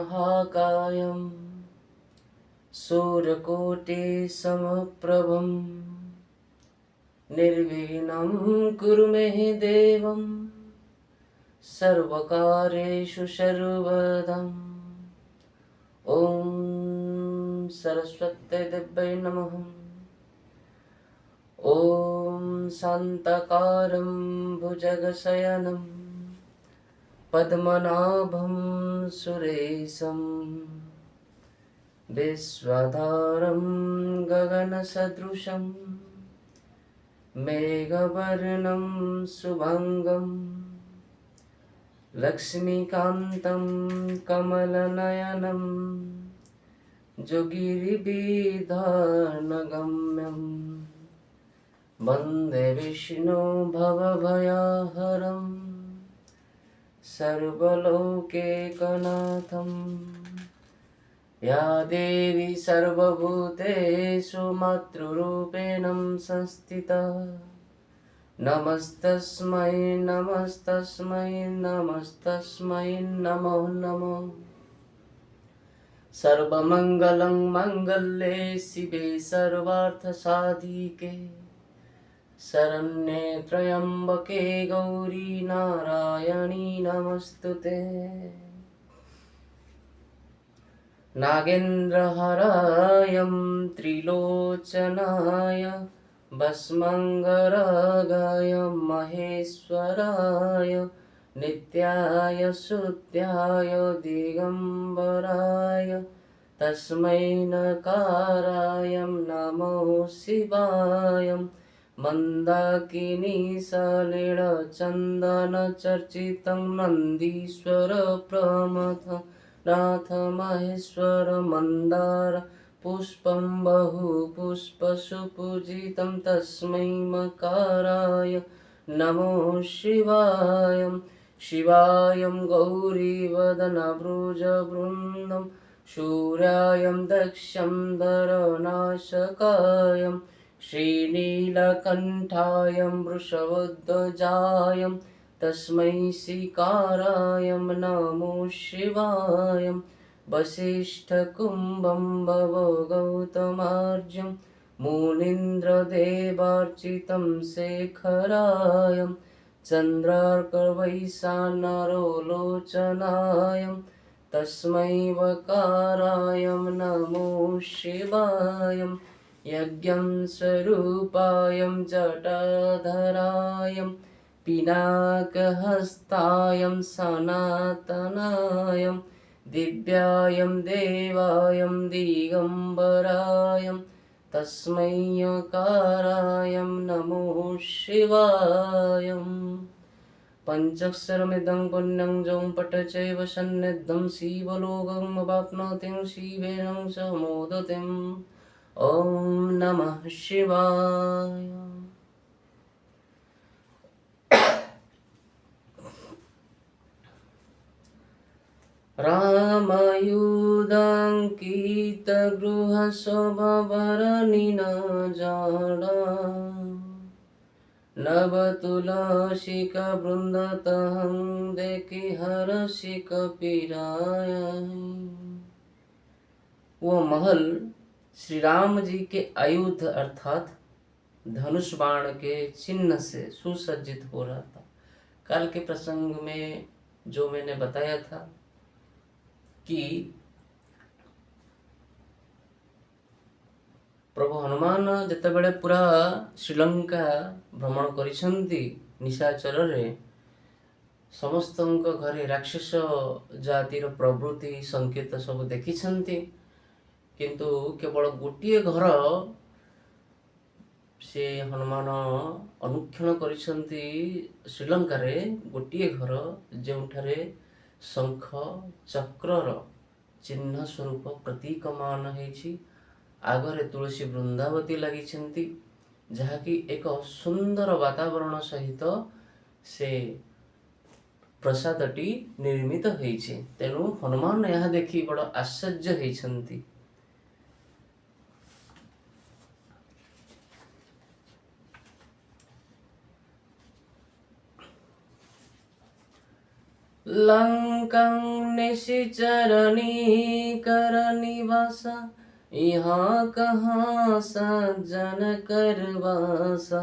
महाकायं सूर्यकोटिसमप्रभं निर्विघ्नं कुरु मे देवं सर्वकार्येषु सर्वदा। ॐ सरस्वत्यै देव्यै नमः। ॐ शान्ताकारं भुजगशयनं पद्मनाभं सुरेशं विश्वधारं गगनसदृशं मेघवर्णं शुभांगं लक्ष्मीकान्तं कमलनयनं योगिभिर्ध्यानगम्यं वन्दे विष्णु भवभयहरं सर्वलोकैकनाथं। या देवी सर्वभूतेषु मातृरूपेण संस्थिता नमस्तस्मै नमस्तस्मै नमस्तस्मै नमो नमः। सर्वमंगलं मंगल्ये शिवे सर्वार्थसाधिके शरण्ये त्र्यंबके गौरी नारायणी नमस्तुते। नागेन्द्रहाराय त्रिलोचनाय भस्मांगरागाय महेश्वराय नित्याय शुद्धाय दिगंबराय तस्मै नकाराय नमो शिवाय। मंदाकिनी सलिलचन्दनचर्चितं नन्दीश्वर प्रमथ नाथ महेश्वर मंदार पुष्पं बहुपुष्पसुपूजितं तस्मै मकाराय नमो शिवाय। शिवाय गौरीवदनभ्रुजवृन्दं शूराय दक्षं दरनाशकाय श्रीनीलकण्ठाय वृषभध्वजाय तस्मै श्रीकाराय नमो शिवाय। वसिष्ठकुम्भं भवो गौतमार्ज्यं मुनीन्द्रदेवार्चितं शेखराय चन्द्रार्कवैशानरो लोचनाय तस्मै वकाराय नमो शिवाय। यज्ञं स्वरूपाय जटाधराय पिनाकहस्ताय सनातनाय दिव्याय देवाय दिगंबराय तस्मै यकाराय नमो शिवाय। पंचाक्षरमिदं पुण्यं जं पठेत् चैव सन्निधं शिवलोकम् अवाप्नोति शिवेन च मोदते। ॐ नमः शिवाय। रामायुधाङ्कितगृहशोभाभरणिना जाडा नवतुलसिकवृन्दतहं देखि हर्षिकपीराय। वो महल श्री राम जी के आयुध अर्थात धनुष बाण के चिन्ह से सुसज्जित हो रहा था। कल के प्रसंग में जो मैंने बताया था कि प्रभु हनुमान जेतेबेले पूरा श्रीलंका भ्रमण करिसंती निशाचर रे समस्त घरे राक्षस जातिर प्रवृत्ति संकेत सब देखिछंती, किंतु केवल गोटे घर से हनुमान अनुक्षण करिसंती श्रीलंका रे गोटे घर जोठारे शंख चक्रर चिन्ह स्वरूप प्रतीकमान होइछि। आगरे तुलसी वृंदावती लगी जहाँकि एक सुंदर वातावरण सहित से प्रसादटी निर्मित होइछि। तेणु हनुमान यह देखि बड़ आश्चर्य होइछन्ति। लंकं निशिचरणी निवासा, यहाँ कहाँ सज्जन करवासा।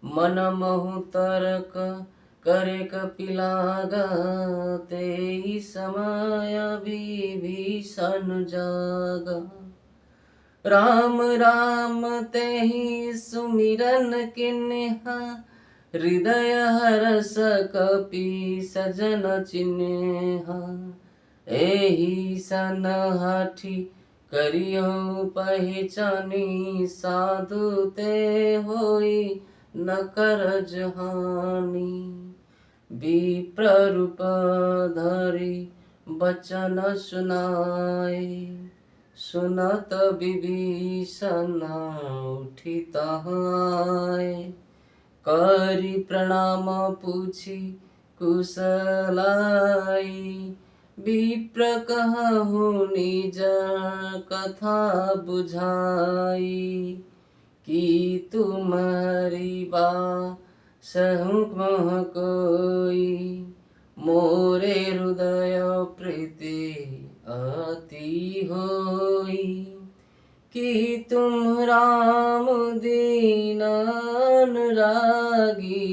मन महु तर्क करे कपिलागा, तेहि समय विभीषण जागा। राम राम तेहि सुमिरन किन्हा, हृदय हरष कपि सजन चिन्हा। एहि सन हाथी करियो पहचानी, साधु ते होई न करज हानि। विप्ररूप धरि बचन सुनाए, सुनत विभीषण उठि तहाय। करि प्रणाम पूछि कुशलाई, विप्र कहु निज कथा बुझाई। कि तुम्हारी बासहु मह कोई, मोरे हृदय प्रीति अति होई। कि तुम राम दीन अनुरागी,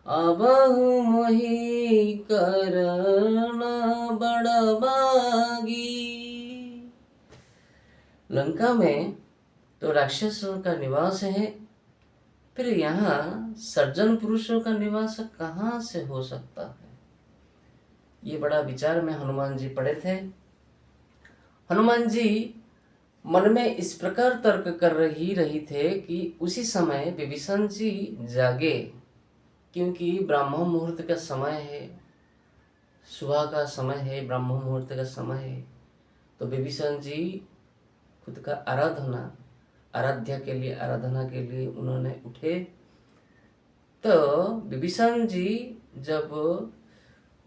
अबहु मोहि करन बड़बागी। लंका में तो राक्षसों का निवास है, फिर यहाँ सज्जन पुरुषों का निवास कहाँ से हो सकता है? ये बड़ा विचार में हनुमान जी पड़े थे। हनुमान जी मन में इस प्रकार तर्क कर रही थे कि उसी समय विभीषण जी जागे, क्योंकि ब्राह्मण मुहूर्त का समय है, सुबह का समय है, ब्राह्मण मुहूर्त का समय है। तो विभीषण जी खुद का आराधना के लिए उन्होंने उठे। तो विभीषण जी जब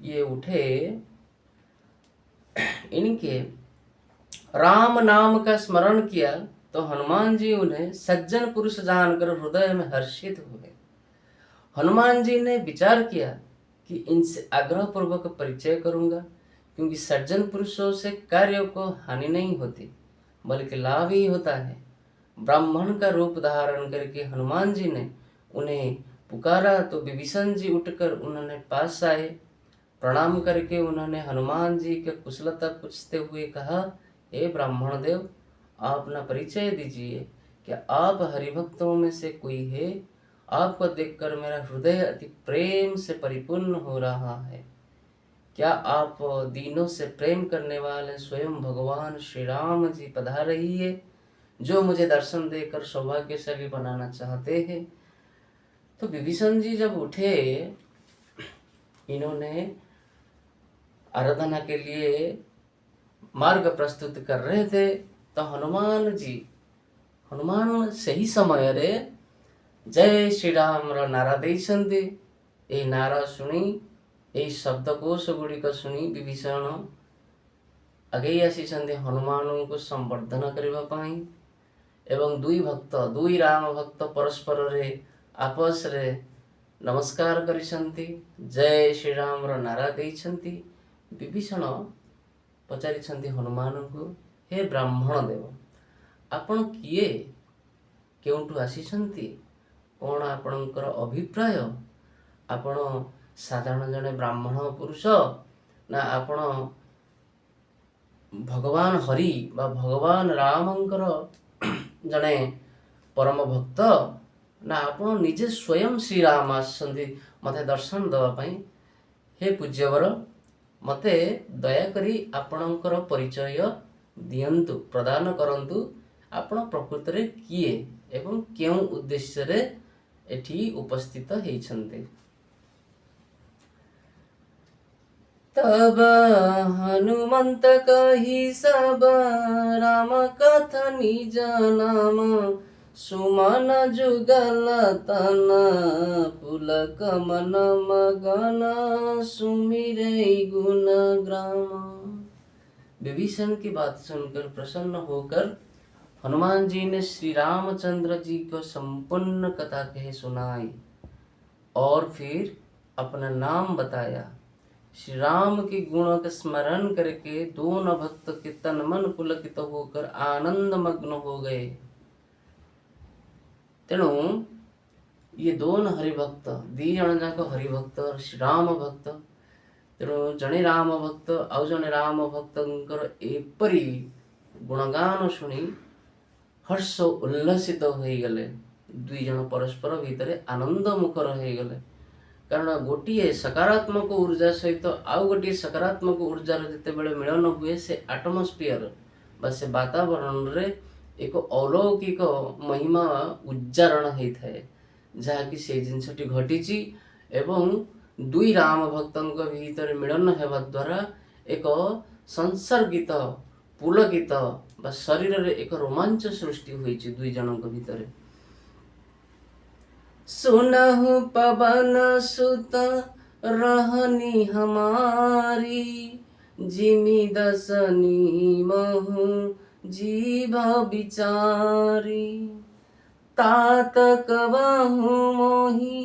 ये उठे, इनके राम नाम का स्मरण किया, तो हनुमान जी उन्हें सज्जन पुरुष जानकर हृदय में हर्षित हुए। हनुमान जी ने विचार किया कि इनसे आग्रह पूर्वक परिचय करूंगा, क्योंकि सज्जन पुरुषों से कार्यों को हानि नहीं होती बल्कि लाभ ही होता है। ब्राह्मण का रूप धारण करके हनुमान जी ने उन्हें पुकारा, तो विभीषण जी उठकर उन्होंने पास आए। प्रणाम करके उन्होंने हनुमान जी के कुशलता पूछते हुए कहा, हे ब्राह्मण देव, आप अपना परिचय दीजिए। क्या आप हरिभक्तों में से कोई है? आपको देखकर मेरा हृदय अति प्रेम से परिपूर्ण हो रहा है। क्या आप दीनों से प्रेम करने वाले स्वयं भगवान श्री राम जी पधार रही है, जो मुझे दर्शन देकर सौभाग्यशाली बनाना चाहते हैं? तो विभीषण जी जब उठे, इन्होंने आराधना के लिए मार्ग प्रस्तुत कर रहे थे, तो हनुमान सही समय रे जय श्री राम नारा देइछन्ति। ए नारा शुणी, ए शब्दकोश गुड़िक शुणी विभीषण आगे आसीछन्ति हनुमान को संवर्धन करबा पाई। एवं दुई राम भक्त परस्पर रे आपस रे नमस्कार करिसन्ति, जय श्री राम नारा देइछन्ति। विभीषण पचारिछन्ति हनुमान को, हे ब्राह्मण देव, आपण किए, केउठु आसीछन्ति, कौन आपणकर अभिप्राय? आपण साधारण जने ब्राह्मण पुरुष, ना आपण भगवान हरि बा भगवान रामंकर जने परम भक्त, ना आपण निजे स्वयं श्री राम आसछन्ति मते दर्शन दवा पई? हे पूज्यवर, मते दयाकरी आपणकर परिचय दियंतु, प्रदान करंतु। आपण प्रकृत रे किए एवं केउं उद्देश्य रे एठी उपस्थित हेइछन्ते? तब हनुमंत कहि सब राम कथा निज नाम, सुमन जुगल तन पुलक मन मगन, सुमिरै गुण ग्राम। विभीषण की बात सुनकर प्रसन्न होकर हनुमान जी ने श्री रामचंद्र जी को संपूर्ण कथा कहे सुनाई और फिर अपना नाम बताया श्री राम के गुणों का स्मरण करके दोनों भक्त के तन मन पुलकित होकर आनंद मग्न हो गए। तेणु ये दोनों हरिभक्त दी जन जाक हरिभक्त श्री राम भक्त। तेणु जड़े राम भक्त आउ जड़े राम भक्तर एपरी गुणगान शुणी हर्ष उल्लसित हो गले। दुई जन परस्पर भितर आनंद मुखर हो गले। कारण गोटे सकारात्मक ऊर्जा सहित आउ गोटे सकारात्मक ऊर्जार जितेबाला मिलन हुए से आटमोस्फियर बा से वातावरण रे एक अलौकिक महिमा उच्चारण होता है जहाँकि से जिनसटी घटी एवं दुई राम भक्तों भीतर मिलन होगा द्वारा एक संसर्गित पुलकित बा शरीर रे एक रोमांच सृष्टि हुई दुई जनों भीतर। सुनहु पवन सुत रहनी हमारी जिमि दसनी महु जीव बिचारी तात कबहु मोहि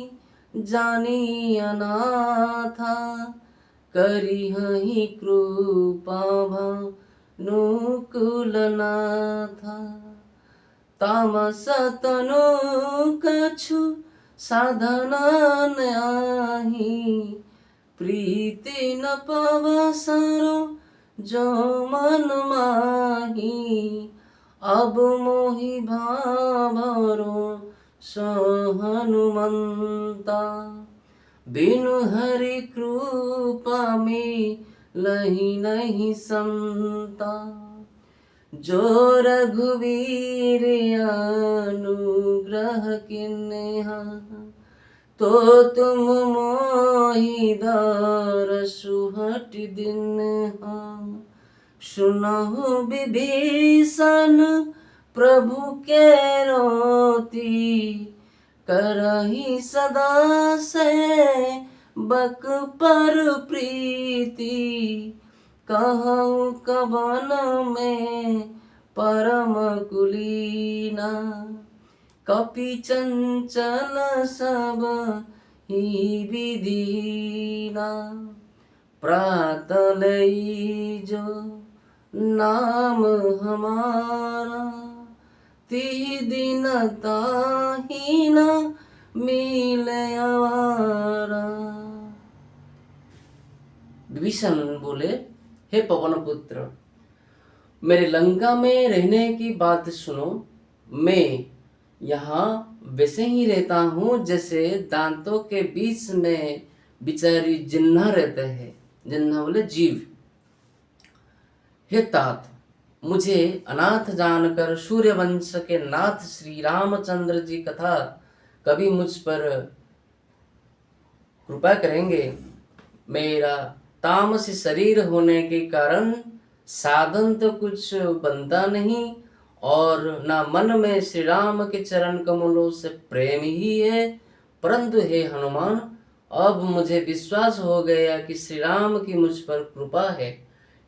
जानी अनाथा करिहि कृपा भानुकुलनाथा तामस तनु कछु साधना नाही प्रीति न पवसरो जो मन माही अब मोहि भावरो सो हनुमंता बिनु हरि कृपा में लही नहीं संता जो रघुवीर अनुग्रह किन्हा तो तुम मोहि दार सुहट दिन्हा सुनहु विभीषण प्रभु के रोती करहि सदा से बक पर प्रीति कहूँ कवन में परम कुलीना कपि चंचल सब ही विधीना प्रातः लई जो नाम हमारा ती दिन ताही न मिले आवारा। विभीषण बोले, हे पवन पुत्र, मेरे लंका में रहने की बात सुनो। मैं यहाँ वैसे ही रहता हूँ जैसे दांतों के बीच में बिचारी जिन्ना रहते हैं। जिन्ना बोले जीव। हे तात, मुझे अनाथ जानकर सूर्यवंश के नाथ श्री रामचंद्र जी कथा कभी मुझ पर कृपा करेंगे। मेरा तामसी शरीर होने के कारण साधन तो कुछ बनता नहीं और ना मन में श्री राम के चरण कमलों से प्रेम ही है। परंतु हे हनुमान, अब मुझे विश्वास हो गया कि श्री राम की मुझ पर कृपा है,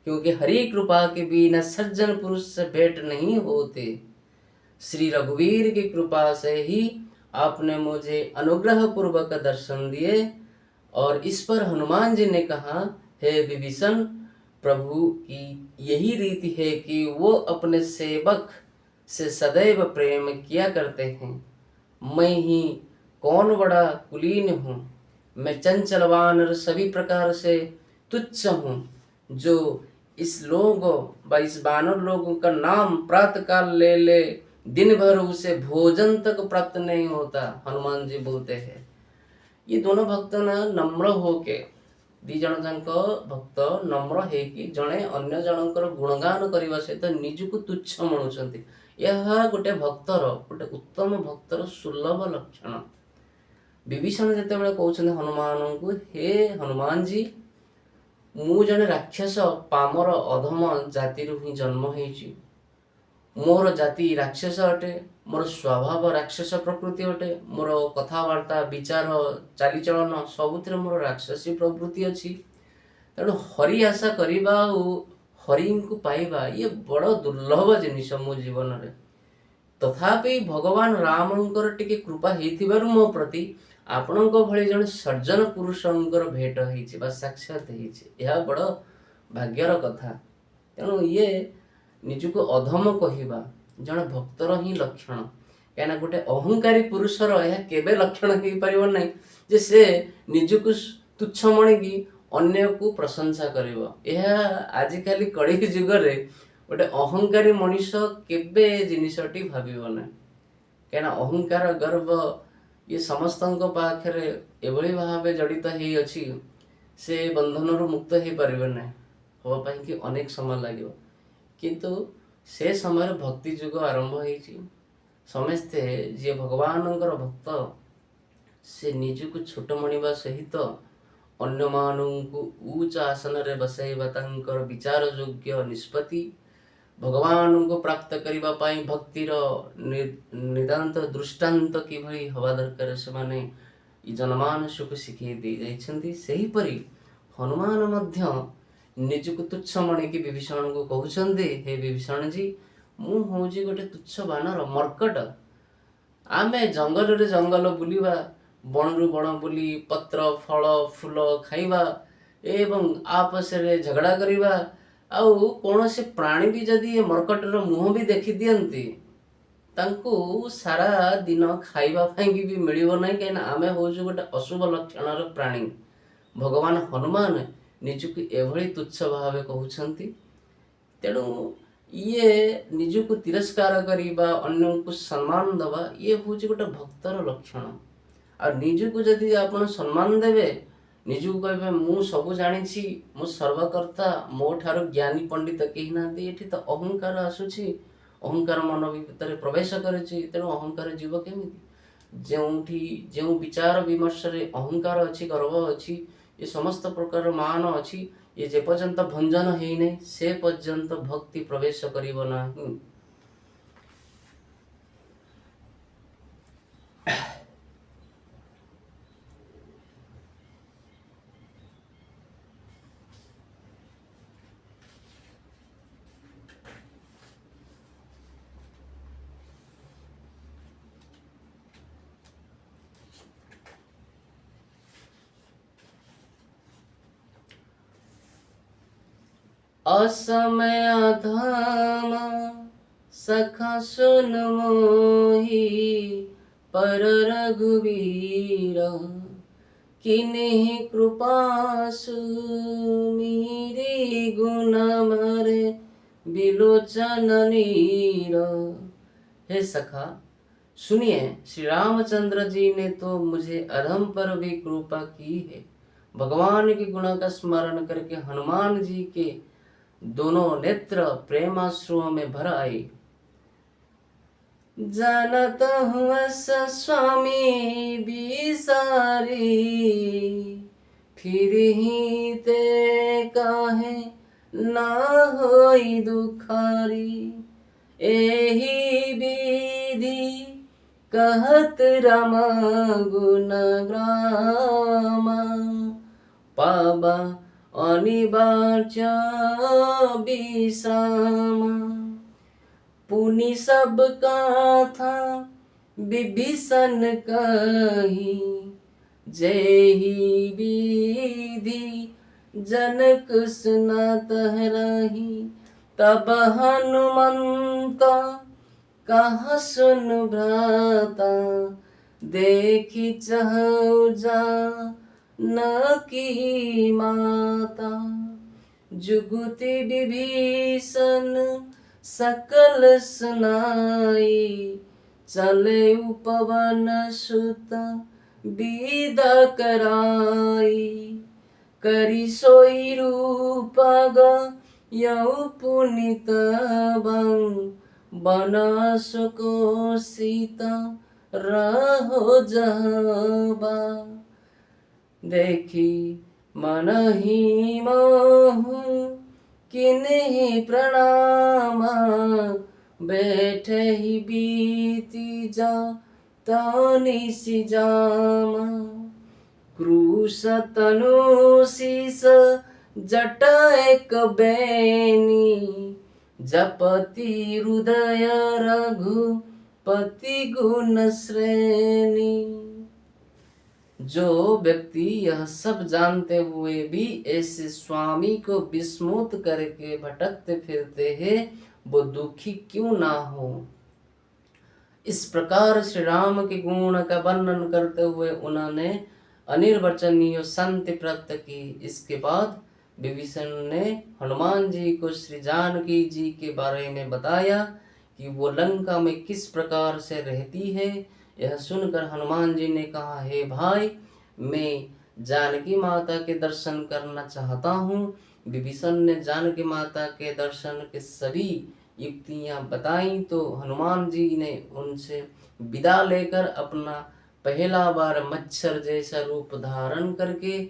क्योंकि हरि कृपा के बिना सज्जन पुरुष से भेंट नहीं होते। श्री रघुवीर की कृपा से ही आपने मुझे अनुग्रह पूर्वक दर्शन दिए। और इस पर हनुमान जी ने कहा, हे विभीषण, प्रभु की यही रीति है कि वो अपने सेवक से सदैव प्रेम किया करते हैं। मैं ही कौन बड़ा कुलीन हूँ, मैं चंचल वानर सभी प्रकार से तुच्छ हूँ, जो इस लोगों इस वानर लोगों का नाम प्रातः काल ले ले दिन भर उसे भोजन तक प्राप्त नहीं होता। हनुमान जी बोलते हैं। ये दोनों भक्त ना नम्र होके दी जन जाक भक्त नम्र है कि जड़े अन्य जनकर गुणगान करने सहित निजको तुच्छ मणुंट। यह गोटे भक्तर गोटे उत्तम भक्तर सुलभ लक्षण। विभीषण जितेबाला कहते हनुमान को, हे हनुमान जी, मु जने राक्षस पामर अधम जाति ही जन्म होइछि। मोर जाति राक्षस अटे, मोर स्वभाव राक्षस प्रकृति अटे, मोर कथबार्ता विचार चालीचलन सबुथिरे मोर राक्षसी प्रवृत्ति अच्छी। तेणु हरि आशा करवा हरि को पाइबा ये बड़ दुर्लभ जिनिस मो जीवन रे। तथापि भगवान रामंकर टिके कृपा हेथिबारु मो प्रति ଆପଣଙ୍କ ଭଳି ଜଣେ ସଜ୍ଜନ ପୁରୁଷଙ୍କର ଭେଟ ହେଇଛି ବା ସାକ୍ଷାତ ହେଇଛି, ଏହା ବଡ଼ ଭାଗ୍ୟର କଥା। ତେଣୁ ଇଏ ନିଜକୁ ଅଧମ କହିବା ଜଣେ ଭକ୍ତର ହିଁ ଲକ୍ଷଣ। କାହିଁକିନା ଗୋଟେ ଅହଙ୍କାରୀ ପୁରୁଷର ଏହା କେବେ ଲକ୍ଷଣ ହେଇପାରିବ ନାହିଁ ଯେ ସେ ନିଜକୁ ତୁଚ୍ଛ ମଣିକି ଅନ୍ୟକୁ ପ୍ରଶଂସା କରିବ। ଏହା ଆଜିକାଲି କଳି ଯୁଗରେ ଗୋଟେ ଅହଙ୍କାରୀ ମଣିଷ କେବେ ଜିନିଷଟି ଭାବିବ ନାହିଁ। କାହିଁକିନା ଅହଙ୍କାର ଗର୍ବ ଇଏ ସମସ୍ତଙ୍କ ପାଖରେ ଏଭଳି ଭାବେ ଜଡ଼ିତ ହେଇଅଛି, ସେ ବନ୍ଧନରୁ ମୁକ୍ତ ହେଇପାରିବେ ନାହିଁ, ହେବା ପାଇଁକି ଅନେକ ସମୟ ଲାଗିବ। କିନ୍ତୁ ସେ ସମୟରେ ଭକ୍ତି ଯୁଗ ଆରମ୍ଭ ହେଇଛି। ସମସ୍ତେ ଯିଏ ଭଗବାନଙ୍କର ଭକ୍ତ ସେ ନିଜକୁ ଛୋଟ ମଣିବା ସହିତ ଅନ୍ୟମାନଙ୍କୁ ଉଚ୍ଚ ଆସନରେ ବସାଇବା ତାଙ୍କର ବିଚାର ଯୋଗ୍ୟ ନିଷ୍ପତ୍ତି। ଭଗବାନଙ୍କୁ ପ୍ରାପ୍ତ କରିବା ପାଇଁ ଭକ୍ତିର ନିଦାନ୍ତ ଦୃଷ୍ଟାନ୍ତ କିଭଳି ହେବା ଦରକାର ସେମାନେ ଜନମାନସକୁ ଶିଖେଇ ଦେଇ ଯାଇଛନ୍ତି। ସେହିପରି ହନୁମାନ ମଧ୍ୟ ନିଜକୁ ତୁଚ୍ଛ ମଣିକି ବିଭୀଷଣଙ୍କୁ କହୁଛନ୍ତି, ହେ ବିଭୀଷଣଜୀ, ମୁଁ ହେଉଛି ଗୋଟେ ତୁଚ୍ଛ ବାନର, ମର୍କଟ। ଆମେ ଜଙ୍ଗଲରେ ଜଙ୍ଗଲ ବୁଲିବା, ବଣରୁ ବଣ ବୁଲି ପତ୍ର ଫଳ ଫୁଲ ଖାଇବା ଏବଂ ଆପସରେ ଝଗଡ଼ା କରିବା, ଆଉ କୌଣସି ପ୍ରାଣୀ ବି ଯଦି ମର୍କଟର ମୁହଁ ବି ଦେଖିଦିଅନ୍ତି ତାଙ୍କୁ ସାରା ଦିନ ଖାଇବା ପାଇଁକି ବି ମିଳିବ ନାହିଁ। କାହିଁକିନା ଆମେ ହେଉଛୁ ଗୋଟେ ଅଶୁଭ ଲକ୍ଷଣର ପ୍ରାଣୀ। ଭଗବାନ ହନୁମାନ ନିଜକୁ ଏଭଳି ତୁଚ୍ଛ ଭାବେ କହୁଛନ୍ତି। ତେଣୁ ଇଏ ନିଜକୁ ତିରସ୍କାର କରିବା, ଅନ୍ୟକୁ ସମ୍ମାନ ଦେବା, ଇଏ ହେଉଛି ଗୋଟେ ଭକ୍ତର ଲକ୍ଷଣ। ଆଉ ନିଜକୁ ଯଦି ଆପଣ ସମ୍ମାନ ଦେବେ, ନିଜକୁ କହିବେ ମୁଁ ସବୁ ଜାଣିଛି, ମୁଁ ସର୍ବକର୍ତ୍ତା, ମୋ ଠାରୁ ଜ୍ଞାନୀ ପଣ୍ଡିତ କେହି ନାହାନ୍ତି, ଏଠି ତ ଅହଙ୍କାର ଆସୁଛି, ଅହଙ୍କାର ମନ ଭିତରେ ପ୍ରବେଶ କରିଛି। ତେଣୁ ଅହଙ୍କାର ଯିବ କେମିତି? ଯେଉଁ ବିଚାର ବିମର୍ଶରେ ଅହଙ୍କାର ଅଛି, ଗର୍ବ ଅଛି, ଏ ସମସ୍ତ ପ୍ରକାର ମାନ ଅଛି, ଏ ଯେ ପର୍ଯ୍ୟନ୍ତ ଭଞ୍ଜନ ହେଇନାହିଁ ସେ ପର୍ଯ୍ୟନ୍ତ ଭକ୍ତି ପ୍ରବେଶ କରିବ ନାହିଁ। असमय धाम सखा सुन मोहि, पर रघुवीर किन्हि कृपासु मीरी गुण मरे बिलोचन नीर। हे सखा सुनिए, श्री रामचंद्र जी ने तो मुझे अधम पर भी कृपा की है। भगवान के गुण का स्मरण करके हनुमान जी के दोनों नेत्र प्रेमाश्रुओं में भर आए। जानत हूँ स्वामी बिसारी, फिर ही ते काहे ना होई दुखारी। एही विधि कहत राम गुण ग्राम, पाबा अनिवार्य विश्राम। पुनि सब कथा विभीषण कही, जेहि विधि जनक सुनत रही। तब हनुमंत कहा सुन भ्राता, देखी चहु जा न की माता। जुगुति विभीषण सकल सुनाई, चले उपवन सुत विदा कराई। करी सोई रूपग यौ पुनित बं, बनास को सीता रहो जहबा। देखी मन ही मोहु किन्हि प्रणामा, बैठे ही बीती जा तनिसि जामा। क्रूस तनु शीस जटा एक बैनी, जपति हृदय रघुपति गुण श्रेणी। जो व्यक्ति यह सब जानते हुए भी ऐसे स्वामी को विस्मृत करके भटकते फिरते हैं, वो दुखी क्यों ना हो। इस प्रकार श्री राम के गुण का वर्णन करते हुए उन्होंने अनिर्वचनीय शांति प्राप्त की। इसके बाद विभीषण ने हनुमान जी को श्री जानकी जी के बारे में बताया कि वो लंका में किस प्रकार से रहती है। यह सुनकर हनुमान जी ने कहा, हे भाई, मैं जानकी माता के दर्शन करना चाहता हूँ। विभीषण ने जानकी माता के दर्शन के सभी युक्तियां बताई तो हनुमान जी ने उनसे विदा लेकर अपना पहला बार मच्छर जैसा रूप धारण करके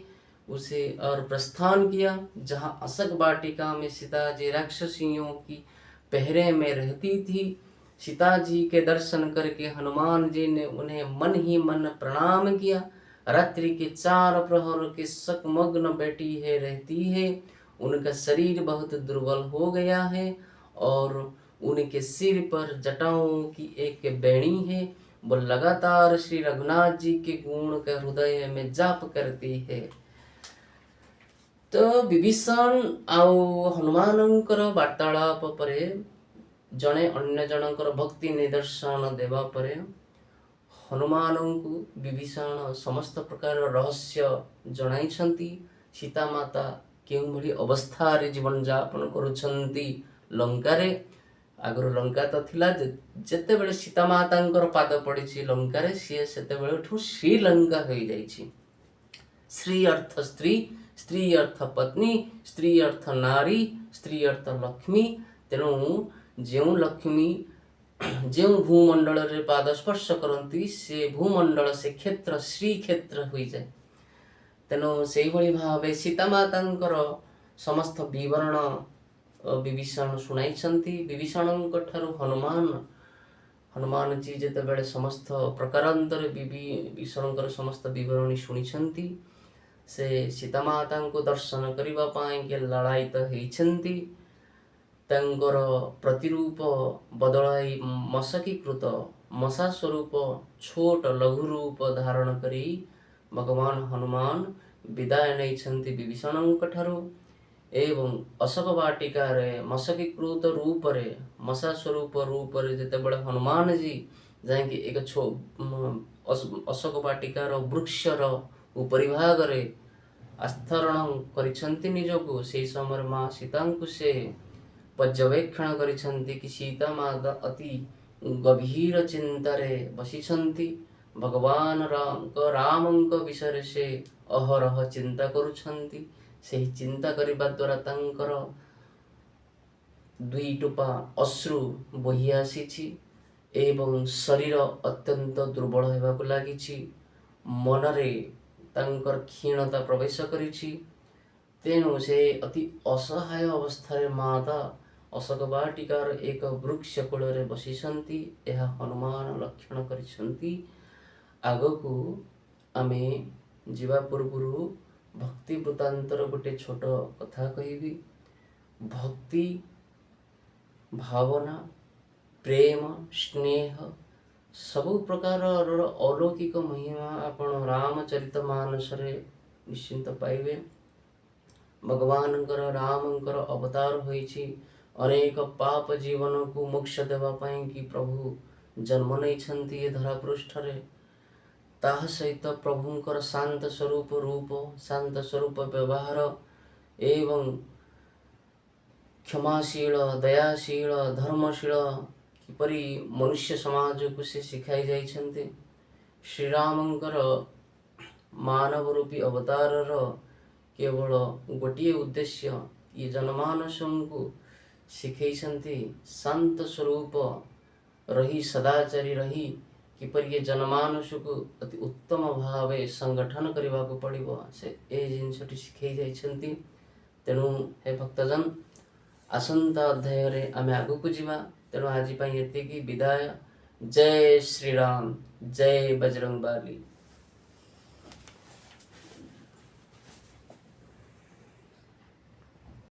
उसे और प्रस्थान किया। जहां अशोक वाटिका में सीता जी राक्षसियों की पहरे में रहती थी। सीता जी के दर्शन करके हनुमान जी ने उन्हें मन ही मन प्रणाम किया। रात्रि के 4 प्रहर के शोकमग्न बैठी है रहती है। उनका शरीर बहुत दुर्बल हो गया है और उनके सिर पर जटाओं की एक बेणी है। वो लगातार श्री रघुनाथ जी के गुण का हृदय में जाप करती है। तो विभीषण आउ हनुमानंकर वार्तालाप परे जड़े अन्य जनकर भक्ति निदर्शन देवा परे हनुमानंकु विभीषण समस्त प्रकार रहस्य जणाइछंती। सीता माता केउं भली अवस्थारे जीवन यापन करुछंती लंकारे। आगुरु लंका तो थिला जेतेबेले सीता मातांकर पाद पड़िछि लंकारे सी सेतेबेलेठु श्रीलंका हो जाइछि। श्री अर्थ स्त्री, स्त्री अर्थ पत्नी, स्त्री अर्थ नारी, स्त्री अर्थ लक्ष्मी। तेणु जो लक्ष्मी जो भूमंडल रे पाद स्पर्श करती से भूमंडल से क्षेत्र श्री क्षेत्र हो जाए। तेणु से भली भावे सीता मातांकर समस्त विवरण विभीषण शुणाइछंती। विभीषणଙ୍କ ଠାରୁ हनुमान जी जेतेबेले समस्त प्रकारांतर विभीषणଙ୍କର समस्त विवरणी शुणिछंती। से सीता मातांको दर्शन करिबा पाई के ललायित हेइछंती। तांकर प्रतिरूप बदलाई मशकीकृत मशा स्वरूप छोट लघु रूप धारण करी भगवान हनुमान विदाय नैछंती विभीषणଙ୍କ ଠାରୁ। एवं अशोक वाटिकार मशकीकृत रूप रे मशा स्वरूप रूप रे जेतेबेले हनुमान जी जाके एक अशोक वाटिकार वृक्षर उपरिभाग रे आस्तरण करिछंती निजको। से समय माँ सीतांकु से पर्यवेक्षण करिछंती कि सीता माता अति गभीर चिंतारे बसिछंती। भगवान रामंक विषय से अहरह चिंता करुछंती। से चिंता करिबा द्वारा तांकर दुई टोपा अश्रु बही आसीछि एवं शरीर अत्यंत दुर्बल हेबाकु लागिछि। मनरे तांकर क्षीणता प्रवेश करिछि। तेणु से अति असहाय अवस्था माता अशोक वाटिकार एक वृक्ष कूल बसिछंती। यह हनुमान लक्षण करिछंती। आगकू आमे जीवा पूर्वरु भक्ति वृत्तांतर गोटे छोट कथा कहिबी। भक्ति भावना प्रेम स्नेह सबु प्रकार अलौकिक महिमा आपण रामचरितमानस रे निश्चिंत पाइबे। भगवानंकर रामंकर अवतार होइछि अनेक पाप जीवन को मोक्ष देवा पाई कि प्रभु जन्म नैछंती ए धरा पृष्ठ रे। ताहा सहित प्रभुंकर शांत स्वरूप रूप शांत स्वरूप व्यवहार एवं क्षमाशील दयाशील धर्मशील किपरि मनुष्य समाज को से शिखाई जाइछंती। श्री रामंकर मानव रूपी अवतार केवल गोटे उद्देश्य ये जनमानस को शिखैछंती शांत स्वरूप रही सदाचारी रही किपरि ये जनमानस को अति उत्तम भावे संगठन करने को पड़िबो से ए जिनसटी शिखै जाइछंती। तेणु हे भक्तजन आसंता अध्याय रे आमे आगु को जीवा। तेणु आज पई एतिकी विदाय। जय श्री राम, जय बजरंगबली।